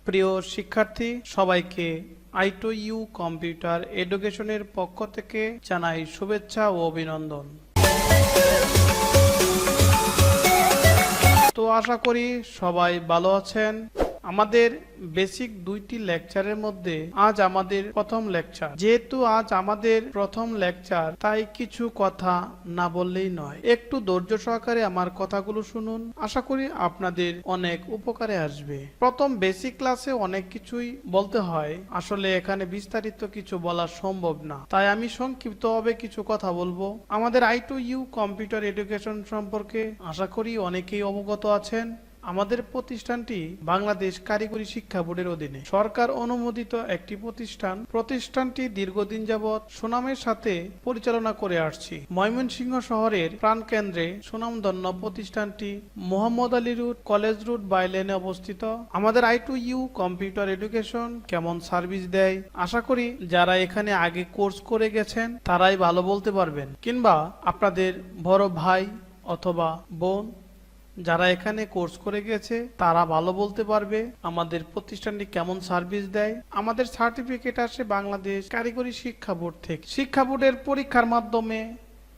প্রিয় শিক্ষার্থী, সবাইকে আই2ইউ কম্পিউটার এডুকেশনের পক্ষ থেকে জানাই শুভেচ্ছা ও অভিনন্দন। তো আশা করি সবাই ভালো আছেন। আমাদের বেসিক দুইটি লেকচারের মধ্যে আজ আমাদের প্রথম লেকচার। যেহেতু আজ আমাদের প্রথম লেকচার, তাই কিছু কথা না বললেই নয়। একটু ধৈর্য সহকারে আমার কথাগুলো শুনুন, আশা করি আপনাদের অনেক উপকারে আসবে। প্রথম বেসিক ক্লাসে অনেক কিছুই বলতে হয়, আসলে এখানে বিস্তারিত কিছু বলা সম্ভব না, তাই আমি সংক্ষিপ্তভাবে কিছু কথা বলবো। আমাদের আই2ইউ কম্পিউটার এডুকেশন সম্পর্কে আশা করি অনেকেই অবগত আছেন। আমাদের প্রতিষ্ঠানটি বাংলাদেশ কারিগরি শিক্ষা বোর্ডের অধীনে সরকার অনুমোদিত একটি প্রতিষ্ঠানটি দীর্ঘদিন যাবৎ সুনামের সাথে পরিচালনা করে আসছি। ময়মনসিংহ শহরের প্রাণকেন্দ্রে সুনামধন্য প্রতিষ্ঠানটি Mohammad Ali road, college road বাইলেনে অবস্থিত। আমাদের আই2ইউ কম্পিউটার এডুকেশন কেমন সার্ভিস দেয়, আশা করি যারা এখানে আগে কোর্স করে গেছেন তারাই ভালো বলতে পারবেন, কিংবা আপনাদের বড় ভাই অথবা বোন যারা এখানে কোর্স করে গেছে তারা ভালো বলতে পারবে আমাদের প্রতিষ্ঠানটি কেমন সার্ভিস দেয়। আমাদের সার্টিফিকেট আসে বাংলাদেশ কারিগরি শিক্ষা বোর্ড থেকে। শিক্ষা বোর্ডের পরীক্ষার মাধ্যমে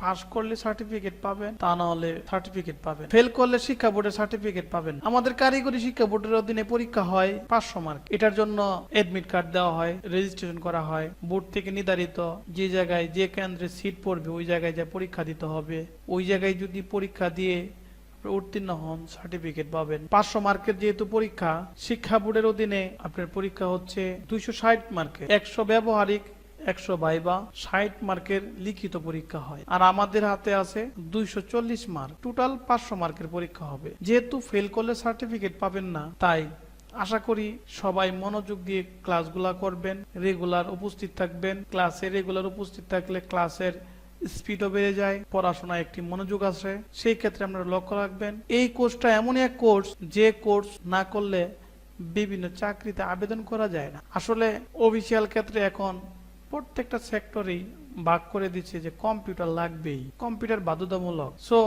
পাস করলে সার্টিফিকেট পাবেন, তা না হলে সার্টিফিকেট পাবেন। ফেল করলে শিক্ষা বোর্ডের সার্টিফিকেট পাবেন। আমাদের কারিগরি শিক্ষা বোর্ডের অধীনে পরীক্ষা হয় 500 মার্ক। এটার জন্য এডমিট কার্ড দেওয়া হয়, রেজিস্ট্রেশন করা হয়। বোর্ড থেকে নির্ধারিত যে জায়গায় যে কেন্দ্রে সিট পড়বে ওই জায়গায় যা পরীক্ষা দিতে হবে। ওই জায়গায় যদি পরীক্ষা দিয়ে উত্তীর্ণ হন সার্টিফিকেট পাবেন। 500 মার্কের যেহেতু পরীক্ষা, শিক্ষা বোর্ডের অধীনে আপনার পরীক্ষা হচ্ছে 260 মার্কের, 100 ব্যবহারিক, 100 ভাইবা, 60 মার্কের লিখিত পরীক্ষা হয়। আর আমাদের হাতে আছে 240 মার্ক, টোটাল 500 মার্কের পরীক্ষা হবে। যেহেতু ফেল করলে সার্টিফিকেট পাবেন না, তাই আশা করি সবাই মনোযোগ দিয়ে ক্লাসগুলা করবেন, রেগুলার উপস্থিত থাকবেন। ক্লাসে রেগুলার উপস্থিত থাকলে ক্লাসের স্পিডও বেড়ে যায়, পড়াশোনায় একটি মনোযোগ আসে। সেই ক্ষেত্রে আপনারা লক্ষ্য রাখবেন, এই কোর্সটা এমনই এক কোর্স যে কোর্স না করলে বিভিন্ন চাকরিতে আবেদন করা যায় না। আসলে অফিসিয়াল ক্ষেত্রে এখন প্রত্যেকটা সেক্টরেই ভাগ করে দিচ্ছে যে কম্পিউটার লাগবেই, কম্পিউটার বাধ্যতামূলক। সো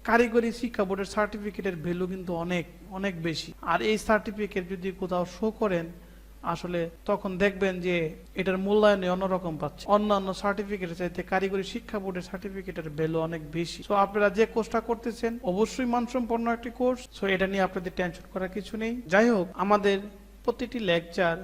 কারিগরি শিক্ষা বোর্ডের সার্টিফিকেটের ভ্যালু কিন্তু অনেক অনেক বেশি। আর এই সার্টিফিকেট যদি কোথাও শো করেন, আসলে তখন দেখবেন যে এটার মূল্যায়নে অন্যরকম পাচ্ছে। অন্যান্য সার্টিফিকেটের চাইতে কারিগরি শিক্ষা বোর্ডের সার্টিফিকেটের ভ্যালু অনেক বেশি। সো আপনারা যে কোর্সটা করতেছেন অবশ্যই মানসম্পন্ন একটি কোর্স। সো এটা নিয়ে আপনাদের টেনশন করার কিছু নেই। যাই হোক, আমাদের প্রতিটি লেকচার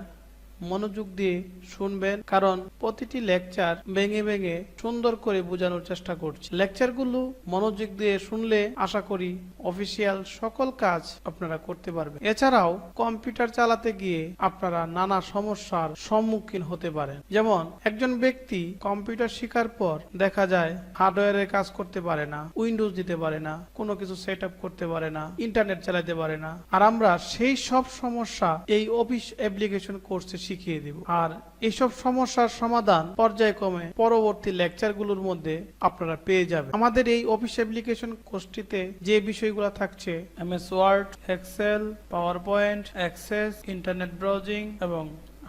মনোযোগ দিয়ে শুনবেন, কারণ প্রতিটি লেকচার ভেঙে ভেঙে সুন্দর করে বোঝানোর চেষ্টা করছি। লেকচারগুলো মনোযোগ দিয়ে শুনলে আশা করি অফিসিয়াল সকল কাজ আপনারা করতে পারবেন। এছাড়াও কম্পিউটার চালাতে গিয়ে আপনারা নানা সমস্যার সম্মুখীন হতে পারেন। যেমন একজন ব্যক্তি কম্পিউটার শেখার পর দেখা যায় হার্ডওয়্যারের কাজ করতে পারে না, উইন্ডোজ দিতে পারে না, কোনো কিছু সেট আপ করতে পারে না, ইন্টারনেট চালাতে পারে না। আর আমরা সেই সব সমস্যা এই অফিস অ্যাপ্লিকেশন কোর্সে শিখিয়ে দিব। আর এইসব সমস্যার সমাধান পর্যায়ক্রমে পরবর্তী লেকচারগুলোর মধ্যে আপনারা পেয়ে যাবেন। আমাদের এই অফিস অ্যাপ্লিকেশন কোর্সটিতে যে বিষয়গুলো থাকছে, MS word, excel, PowerPoint, access, internet browsing এবং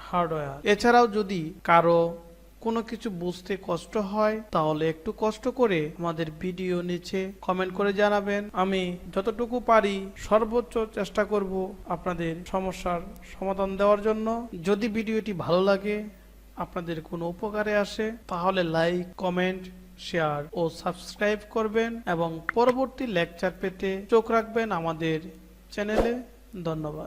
হার্ডওয়্যার। এছাড়াও যদি কারো কোনো কিছু বুঝতে কষ্ট হয় তাহলে একটু কষ্ট করে আমাদের ভিডিও নিচে কমেন্ট করে জানাবেন। আমি যতটুকু পারি সর্বোচ্চ চেষ্টা করব আপনাদের সমস্যার সমাধান দেওয়ার জন্য। যদি ভিডিওটি ভালো লাগে, আপনাদের কোনো উপকারে আসে, তাহলে লাইক, কমেন্ট, শেয়ার ও সাবস্ক্রাইব করবেন এবং পরবর্তী লেকচার পেতে চোখ রাখবেন আমাদের চ্যানেলে। ধন্যবাদ।